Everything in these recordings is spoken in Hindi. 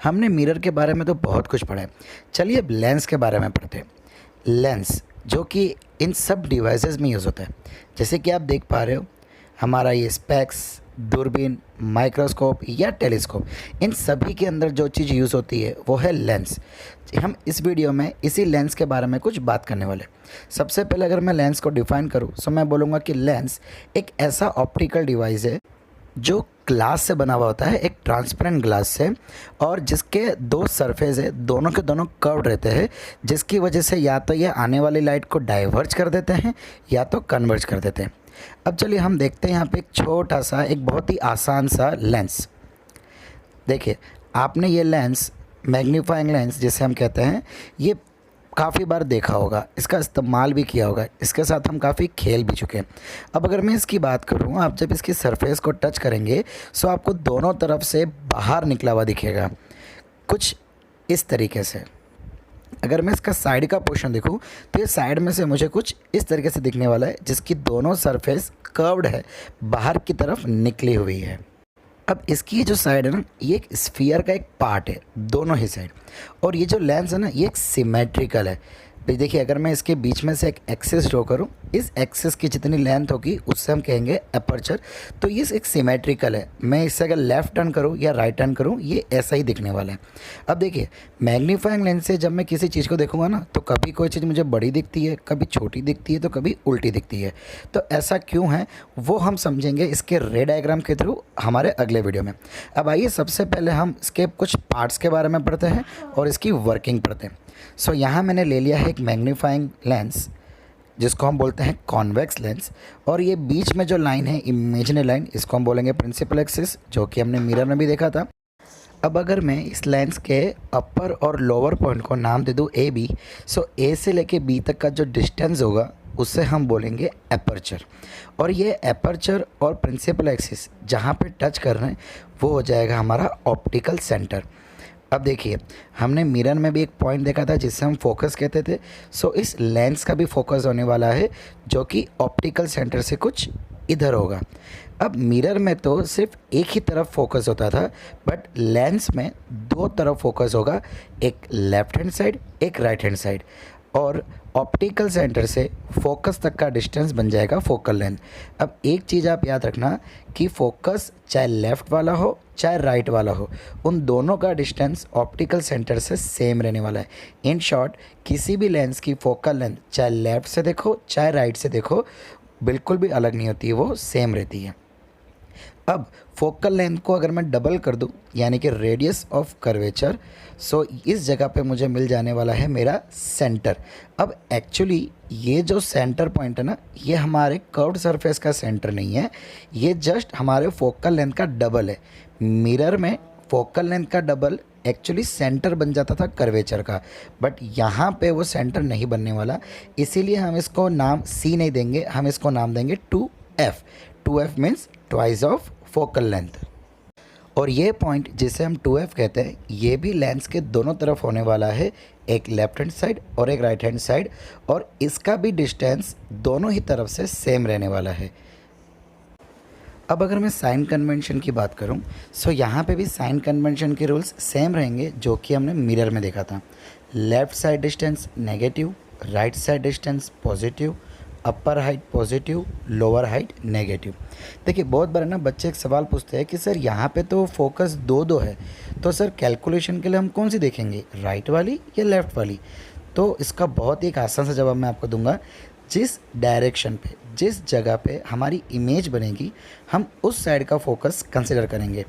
हमने मिरर के बारे में तो बहुत कुछ पढ़ा है। चलिए अब लेंस के बारे में पढ़ते हैं। लेंस जो कि इन सब डिवाइसेस में यूज़ होता है। जैसे कि आप देख पा रहे हो, हमारा ये स्पेक्स, दूरबीन, माइक्रोस्कोप या टेलीस्कोप, इन सभी के अंदर जो चीज़ यूज़ होती है वो है लेंस। हम इस वीडियो में इसी लेंस के बारे में कुछ बात करने वाले। सबसे पहले अगर मैं लेंस को डिफ़ाइन करूँ तो मैं बोलूँगा कि लेंस एक ऐसा ऑप्टिकल डिवाइस है जो ग्लास से बना हुआ होता है, एक ट्रांसपेरेंट ग्लास से, और जिसके दो सरफेस है, दोनों के दोनों कर्व्ड रहते हैं, जिसकी वजह से या तो ये आने वाली लाइट को डाइवर्ज कर देते हैं या तो कन्वर्ज कर देते हैं। अब चलिए हम देखते हैं यहाँ पे एक छोटा सा, एक बहुत ही आसान सा लेंस। देखिए, आपने ये लेंस, मैग्नीफाइंग लेंस जिसे हम कहते हैं, ये काफ़ी बार देखा होगा, इसका इस्तेमाल भी किया होगा, इसके साथ हम काफ़ी खेल भी चुके हैं। अब अगर मैं इसकी बात करूँ, आप जब इसकी सरफेस को टच करेंगे तो आपको दोनों तरफ से बाहर निकला हुआ दिखेगा, कुछ इस तरीके से। अगर मैं इसका साइड का पोर्शन देखूँ तो ये साइड में से मुझे कुछ इस तरीके से दिखने वाला है, जिसकी दोनों सरफेस कर्व्ड है, बाहर की तरफ निकली हुई है। अब इसकी ये जो साइड है ना, ये एक स्फीयर का एक पार्ट है, दोनों ही साइड। और ये जो लेंस है ना, ये एक सिमेट्रिकल है। तो देखिए, अगर मैं इसके बीच में से एक एक्सिस ड्रॉ करूँ, इस एक्सिस की जितनी लेंथ होगी उससे हम कहेंगे अपर्चर। तो ये एक सिमेट्रिकल है। मैं इससे अगर लेफ़्ट टर्न करूँ या राइट टर्न करूँ, ये ऐसा ही दिखने वाला है। अब देखिए, मैग्नीफाइंग लेंस से जब मैं किसी चीज़ को देखूँगा ना, तो कभी कोई चीज़ मुझे बड़ी दिखती है, कभी छोटी दिखती है, तो कभी उल्टी दिखती है। तो ऐसा क्यों है वो हम समझेंगे इसके रे डायग्राम के थ्रू हमारे अगले वीडियो में। अब आइए सबसे पहले हम इसके कुछ पार्ट्स के बारे में पढ़ते हैं और इसकी वर्किंग पढ़ते हैं। सो यहाँ मैंने ले लिया है एक मैग्नीफाइंग लेंस, जिसको हम बोलते हैं कॉन्वेक्स लेंस, और ये बीच में जो लाइन है, इमेजिनरी लाइन, इसको हम बोलेंगे प्रिंसिपल एक्सिस, जो कि हमने मिरर में भी देखा था। अब अगर मैं इस लेंस के अपर और लोअर पॉइंट को नाम दे दूँ ए बी, सो ए से लेके बी तक का जो डिस्टेंस होगा उससे हम बोलेंगे एपर्चर। और ये एपर्चर और प्रिंसिपल एक्सिस जहाँ पे टच कर रहे हैं वो हो जाएगा हमारा ऑप्टिकल सेंटर। अब देखिए, हमने मिरर में भी एक पॉइंट देखा था जिससे हम फोकस कहते थे। सो इस लेंस का भी फोकस होने वाला है, जो कि ऑप्टिकल सेंटर से कुछ इधर होगा। अब मिरर में तो सिर्फ एक ही तरफ फोकस होता था, बट लेंस में दो तरफ फोकस होगा, एक लेफ्ट हैंड साइड, एक राइट हैंड साइड। और ऑप्टिकल सेंटर से फोकस तक का डिस्टेंस बन जाएगा फोकल लेंथ। अब एक चीज़ आप याद रखना कि फोकस चाहे लेफ़्ट वाला हो चाहे राइट वाला हो, उन दोनों का डिस्टेंस ऑप्टिकल सेंटर से सेम रहने वाला है। इन शॉर्ट, किसी भी लेंस की फोकल लेंथ चाहे लेफ़्ट से देखो चाहे राइट से देखो, बिल्कुल भी अलग नहीं होती है, वो सेम रहती है। अब फोकल लेंथ को अगर मैं डबल कर दूं, यानी कि रेडियस ऑफ कर्वेचर, सो इस जगह पे मुझे मिल जाने वाला है मेरा सेंटर। अब एक्चुअली ये जो सेंटर पॉइंट है ना, ये हमारे कर्व्ड सरफेस का सेंटर नहीं है, ये जस्ट हमारे फोकल लेंथ का डबल है। मिरर में फोकल लेंथ का डबल एक्चुअली सेंटर बन जाता था कर्वेचर का, बट यहाँ पे वो सेंटर नहीं बनने वाला, इसीलिए हम इसको नाम C नहीं देंगे, हम इसको नाम देंगे 2F। 2F means twice of focal length. और ये पॉइंट जिसे हम 2F कहते हैं, ये भी लेंस के दोनों तरफ होने वाला है, एक लेफ्ट हैंड साइड और एक राइट हैंड साइड, और इसका भी डिस्टेंस दोनों ही तरफ से सेम रहने वाला है। अब अगर मैं साइन कन्वेंशन की बात करूं, सो यहाँ पे भी साइन कन्वेंशन के रूल्स सेम रहेंगे जो कि हमने मिरर में देखा था। Left side distance negative, right side distance positive, upper height positive, lower height negative. देखिए, बहुत बार ना बच्चे एक सवाल पूछते हैं कि सर यहाँ पे तो फोकस दो दो है, तो सर कैलकुलेशन के लिए हम कौन सी देखेंगे, राइट वाली या लेफ़्ट वाली? तो इसका बहुत ही एक आसान सा जवाब मैं आपको दूंगा। जिस डायरेक्शन पे, जिस जगह पे हमारी इमेज बनेगी, हम उस साइड का फोकस कंसिडर करेंगे।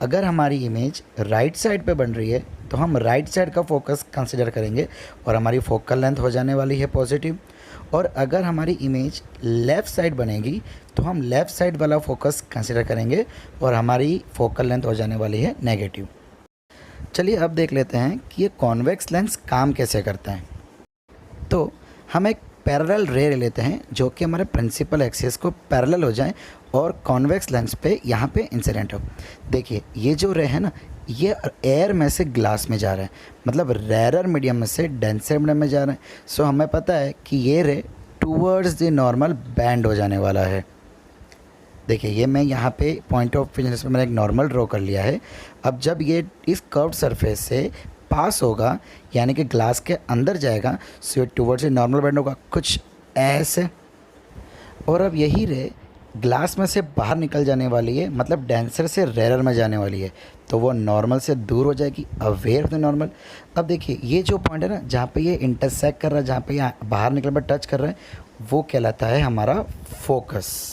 अगर हमारी इमेज राइट साइड पे बन रही है तो हम राइट साइड का फोकस कंसिडर करेंगे और हमारी फोकल लेंथ हो जाने वाली है पॉजिटिव। और अगर हमारी इमेज लेफ़्ट साइड बनेगी तो हम लेफ़्ट साइड वाला फोकस कंसिडर करेंगे और हमारी फोकल लेंथ हो जाने वाली है नेगेटिव। चलिए अब देख लेते हैं कि ये कॉन्वेक्स लेंस काम कैसे करता है। तो हम एक पैरेलल रे ले लेते हैं जो कि हमारे प्रिंसिपल एक्सिस को पैरेलल हो जाए और कॉन्वेक्स लेंस पे यहाँ पे इंसिडेंट हो। देखिए, ये जो रे है ना, ये एयर में से ग्लास में जा रहा है, मतलब रेयर मीडियम में से डेंसर मीडियम में जा रहा है। सो हमें पता है कि ये रे टूवर्ड्स द नॉर्मल बैंड हो जाने वाला है। देखिए ये मैं यहाँ पे पॉइंट ऑफ इंसिडेंस पे मैंने एक नॉर्मल ड्रॉ कर लिया है। अब जब ये इस कर्व्ड सरफेस से पास होगा यानी कि ग्लास के अंदर जाएगा, सो ये टुवर्ड्स ए नॉर्मल बैंड होगा कुछ ऐसे। और अब यही रे ग्लास में से बाहर निकल जाने वाली है, मतलब डेंसर से रेयर में जाने वाली है, तो वो नॉर्मल से दूर हो जाएगी, अवेयर ऑफ द नॉर्मल। अब देखिए ये जो पॉइंट है ना जहाँ पे ये इंटरसेक्ट कर रहा है, जहाँ पे ये बाहर निकल पर टच कर रहा है, वो कहलाता है हमारा फोकस।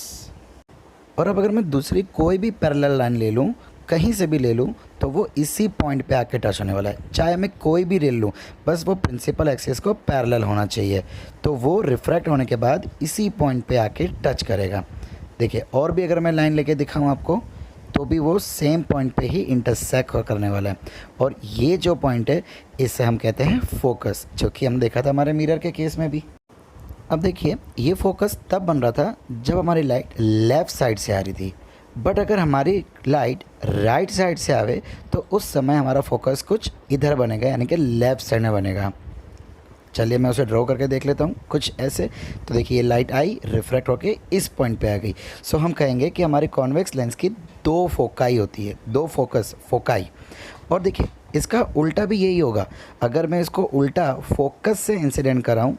और अब अगर मैं दूसरी कोई भी पैरेलल लाइन ले लूँ, कहीं से भी ले लूँ, तो वो इसी पॉइंट पे आके टच होने वाला है। चाहे मैं कोई भी रेल लूँ, बस वो प्रिंसिपल एक्सिस को पैरेलल होना चाहिए, तो वो रिफ्रैक्ट होने के बाद इसी पॉइंट पे आके टच करेगा। देखिए और भी अगर मैं लाइन लेके दिखाऊँ आपको, तो भी वो सेम पॉइंट पे ही इंटरसेक्ट करने वाला है। और ये जो पॉइंट है इसे हम कहते हैं फोकस, जो कि हम देखा था हमारे मिरर के केस में भी। अब देखिए ये फोकस तब बन रहा था जब हमारी लाइट लेफ़्ट साइड से आ रही थी, बट अगर हमारी लाइट राइट साइड से आवे तो उस समय हमारा फोकस कुछ इधर बनेगा, यानी कि लेफ़्ट साइड में बनेगा। चलिए मैं उसे ड्रॉ करके देख लेता हूँ कुछ ऐसे। तो देखिए ये लाइट आई, रिफ्रैक्ट होके इस पॉइंट पे आ गई। सो हम कहेंगे कि हमारी कॉन्वेक्स लेंस की दो फोकाई होती है, दो फोकस फोकाई। और देखिए इसका उल्टा भी यही होगा, अगर मैं इसको उल्टा फोकस से इंसिडेंट कराऊँ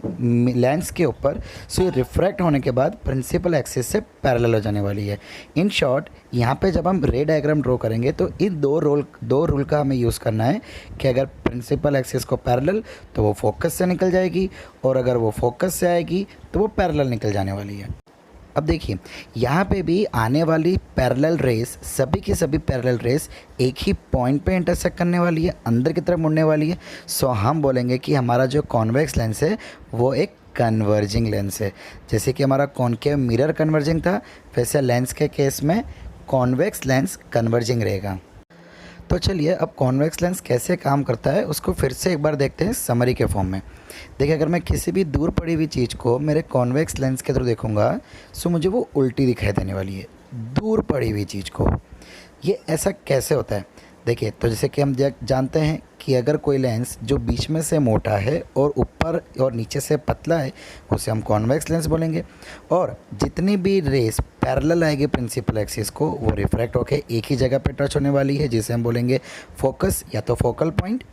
लेंस के ऊपर, सो ये रिफ्रैक्ट होने के बाद प्रिंसिपल एक्सिस से पैरेलल हो जाने वाली है। इन शॉर्ट यहाँ पे जब हम रे डायग्राम ड्रॉ करेंगे तो इन दो रूल का हमें यूज़ करना है कि अगर प्रिंसिपल एक्सिस को पैरेलल तो वो फोकस से निकल जाएगी, और अगर वो फोकस से आएगी तो वो पैरेलल निकल जाने वाली है। अब देखिए यहाँ पे भी आने वाली पैरेलल रेस, सभी की सभी पैरेलल रेस एक ही पॉइंट पे इंटरसेक्ट करने वाली है, अंदर की तरफ मुड़ने वाली है। सो हम बोलेंगे कि हमारा जो कॉन्वेक्स लेंस है वो एक कन्वर्जिंग लेंस है। जैसे कि हमारा कॉनकेव मिरर कन्वर्जिंग था, वैसे लेंस के केस में कॉन्वेक्स लेंस कन्वर्जिंग रहेगा। तो चलिए अब कॉन्वेक्स लेंस कैसे काम करता है उसको फिर से एक बार देखते हैं समरी के फॉर्म में। देखिए अगर मैं किसी भी दूर पड़ी हुई चीज़ को मेरे कॉन्वेक्स लेंस के थ्रू देखूंगा, सो मुझे वो उल्टी दिखाई देने वाली है, दूर पड़ी हुई चीज़ को। ये ऐसा कैसे होता है? देखिए तो जैसे कि हम जानते हैं कि अगर कोई लेंस जो बीच में से मोटा है और ऊपर और नीचे से पतला है, उसे हम कॉन्वेक्स लेंस बोलेंगे। और जितनी भी रेस पैरेलल आएगी प्रिंसिपल एक्सिस को, वो रिफ्रैक्ट होकर एक ही जगह पे टच होने वाली है, जिसे हम बोलेंगे फोकस या तो फोकल पॉइंट।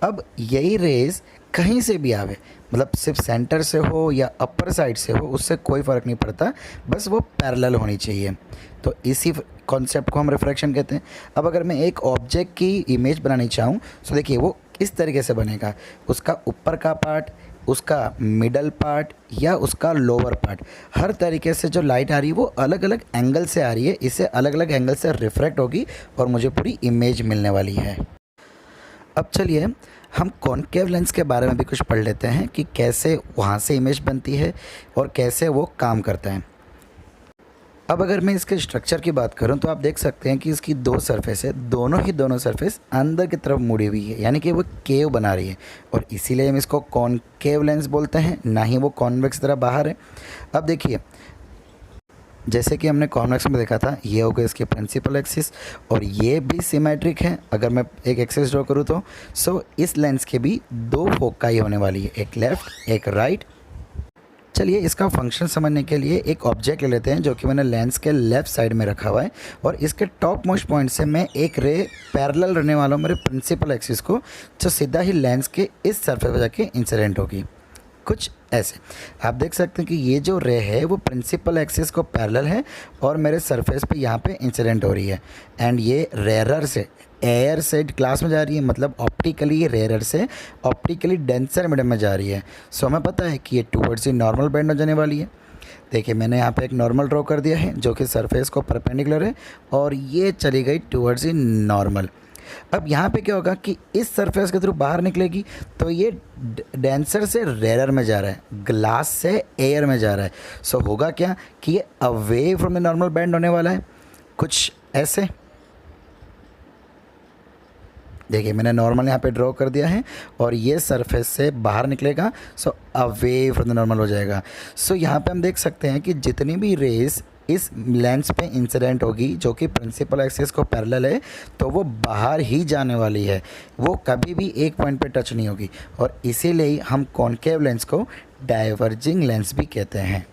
अब यही रेस कहीं से भी आवे, मतलब सिर्फ सेंटर से हो या अपर साइड से हो, उससे कोई फ़र्क नहीं पड़ता, बस वो पैरेलल होनी चाहिए। तो इसी कॉन्सेप्ट को हम रिफ्रैक्शन कहते हैं। अब अगर मैं एक ऑब्जेक्ट की इमेज बनानी चाहूँ, तो देखिए वो इस तरीके से बनेगा, उसका ऊपर का पार्ट, उसका मिडल पार्ट या उसका लोअर पार्ट, हर तरीके से जो लाइट आ रही है वो अलग अलग एंगल से आ रही है, इससे अलग अलग एंगल से रिफ्रैक्ट होगी और मुझे पूरी इमेज मिलने वाली है। अब चलिए हम कॉनकेव लेंस के बारे में भी कुछ पढ़ लेते हैं कि कैसे वहाँ से इमेज बनती है और कैसे वो काम करता है। अब अगर मैं इसके स्ट्रक्चर की बात करूं तो आप देख सकते हैं कि इसकी दो सरफेस है, दोनों सरफेस अंदर की तरफ मुड़ी हुई है, यानी कि वो केव बना रही है, और इसीलिए हम इसको कॉनकेव लेंस बोलते हैं, ना ही वो कॉन्वेक्स तरह बाहर है। अब देखिए जैसे कि हमने कॉन्वेक्स में देखा था, ये हो गया इसकी प्रिंसिपल एक्सिस, और ये भी सिमेट्रिक है। अगर मैं एक एक्सिस ड्रॉ करूँ तो सो इस लेंस के भी दो फोकाई होने वाली है, एक लेफ़्ट एक राइट। चलिए इसका फंक्शन समझने के लिए एक ऑब्जेक्ट ले लेते हैं जो कि मैंने लेंस के लेफ़्ट साइड में रखा हुआ है, और इसके टॉप मोस्ट पॉइंट से मैं एक रे पैरेलल रहने वाला हूँ मेरे प्रिंसिपल एक्सिस को, जो सीधा ही लेंस के इस सरफेस पर जाके इंसिडेंट होगी, कुछ ऐसे। आप देख सकते हैं कि ये जो रे है वो प्रिंसिपल एक्सिस को पैरेलल है और मेरे सरफेस पे यहाँ पे इंसिडेंट हो रही है, एंड ये रेयरर से एयर से ग्लास में जा रही है, मतलब ऑप्टिकली रेयरर से ऑप्टिकली डेंसर मीडियम में जा रही है। सो हमें पता है कि ये टूवर्ड्स ही नॉर्मल बेंड हो जाने वाली है। देखिए मैंने यहाँ पे एक नॉर्मल ड्रॉ कर दिया है जो कि सरफेस को परपेंडिकुलर है, और ये चली गई टूवर्ड्स ही नॉर्मल। अब यहाँ पे क्या होगा कि इस सरफेस के थ्रू बाहर निकलेगी, तो ये डेंसर से रेयर में जा रहा है, ग्लास से एयर में जा रहा है। सो होगा क्या कि ये away from the normal band होने वाला है, कुछ ऐसे। देखिए मैंने नॉर्मल यहाँ पे ड्रॉ कर दिया है, और ये सरफेस से बाहर निकलेगा, so away from the normal हो जाएगा। सो यहाँ पे हम देख सकते हैं कि जितनी भी रेस इस लेंस पे इंसिडेंट होगी जो कि प्रिंसिपल एक्सिस को पैरेलल है, तो वो बाहर ही जाने वाली है, वो कभी भी एक पॉइंट पे टच नहीं होगी, और इसीलिए हम कॉनकेव लेंस को डाइवर्जिंग लेंस भी कहते हैं।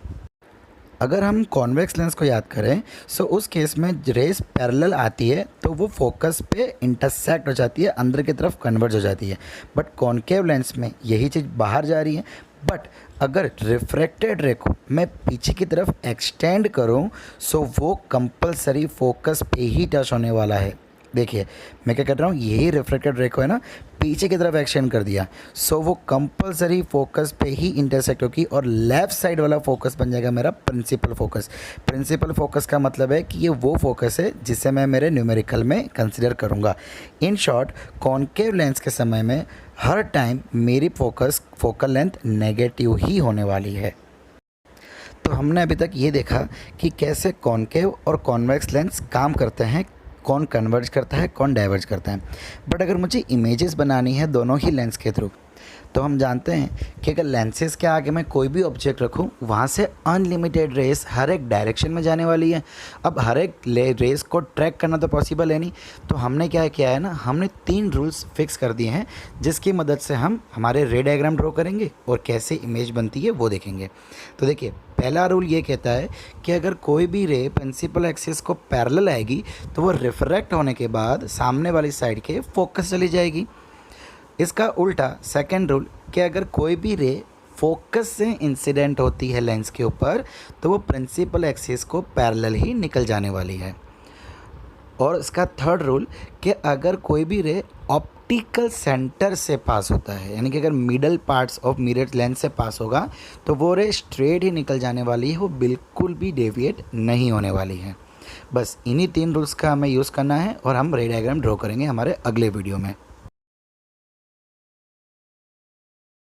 अगर हम कॉन्वेक्स लेंस को याद करें सो उस केस में रेस पैरेलल आती है तो वो फोकस पे इंटरसेक्ट हो जाती है, अंदर की तरफ कन्वर्ज हो जाती है। बट कॉन्केव लेंस में यही चीज़ बाहर जा रही है। बट अगर रिफ्रैक्टेड रे को मैं पीछे की तरफ एक्सटेंड करूं सो वो कंपलसरी फोकस पे ही टच होने वाला है। देखिए मैं क्या कर रहा हूँ, यही रिफ्रैक्टेड रे को है ना पीछे की तरफ एक्सटेंड कर दिया सो वो कंपलसरी फोकस पे ही इंटरसेक्ट होगी और लेफ़्ट साइड वाला फोकस बन जाएगा मेरा प्रिंसिपल फोकस। प्रिंसिपल फोकस का मतलब है कि ये वो फोकस है जिसे मैं मेरे न्यूमेरिकल में कंसिडर करूँगा। इन शॉर्ट कॉन्केव लेंस के समय में हर टाइम मेरी फोकल लेंथ नेगेटिव ही होने वाली है। तो हमने अभी तक ये देखा कि कैसे कॉन्केव और कॉन्वेक्स लेंस काम करते हैं, कौन कन्वर्ज करता है कौन डाइवर्ज करता है। बट अगर मुझे इमेजेस बनानी है दोनों ही लेंस के थ्रू तो हम जानते हैं कि अगर लेंसेज के आगे मैं कोई भी ऑब्जेक्ट रखूं वहाँ से अनलिमिटेड रेस हर एक डायरेक्शन में जाने वाली है। अब हर एक रेस को ट्रैक करना तो पॉसिबल है नहीं, तो हमने क्या किया है ना, हमने 3 रूल्स फिक्स कर दिए हैं जिसकी मदद से हम हमारे रे डायग्राम ड्रॉ करेंगे और कैसे इमेज बनती है वो देखेंगे। तो देखिए पहला रूल ये कहता है कि अगर कोई भी रे प्रिंसिपल एक्सिस को पैरेलल आएगी तो वो रिफ्रैक्ट होने के बाद सामने वाली साइड के फोकस चली जाएगी। इसका उल्टा सेकंड रूल कि अगर कोई भी रे फोकस से इंसिडेंट होती है लेंस के ऊपर तो वो प्रिंसिपल एक्सिस को पैरेलल ही निकल जाने वाली है। और इसका थर्ड रूल कि अगर कोई भी रे ऑप्टिकल सेंटर से पास होता है, यानी कि अगर middle parts of mirror lens से पास होगा तो वो रे स्ट्रेट ही निकल जाने वाली है, वो बिल्कुल भी डेविएट नहीं होने वाली है। बस इन्हीं 3 रूल्स का हमें यूज़ करना है और हम रे डायग्राम ड्रॉ करेंगे हमारे अगले वीडियो में।